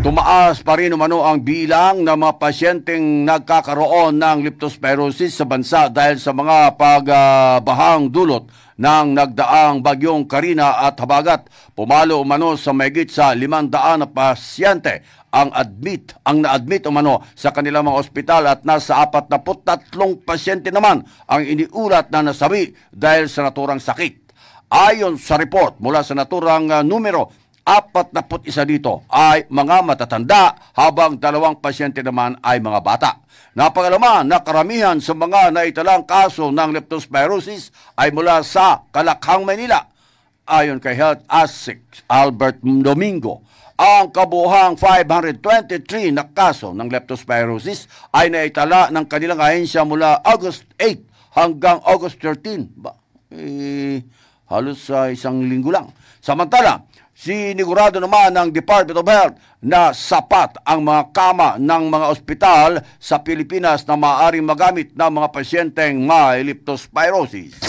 Tumaas pa rin umano ang bilang ng mga pasyenteng nagkakaroon ng leptospirosis sa bansa dahil sa mga pagbahang dulot ng nagdaang bagyong Karina at Habagat. Pumalo umano sa mahigit sa 500 na pasyente ang na-admit umano sa kanilang mga ospital at nasa 43 pasyente naman ang iniulat na nasawi dahil sa naturang sakit. Ayon sa report mula sa naturang numero, 41 dito ay mga matatanda habang 2 pasyente naman ay mga bata. Napangalaman na karamihan sa mga naitalang kaso ng leptospirosis ay mula sa Kalakhang, Manila. Ayon kay Health ASIC Albert Domingo, ang kabuuang 523 na kaso ng leptospirosis ay naitala ng kanilang ahensya mula August 8 hanggang August 13. Halos isang linggo lang. Samantala, sinigurado naman ng Department of Health na sapat ang mga kama ng mga ospital sa Pilipinas na maaaring magamit ng mga pasyenteng may leptospirosis.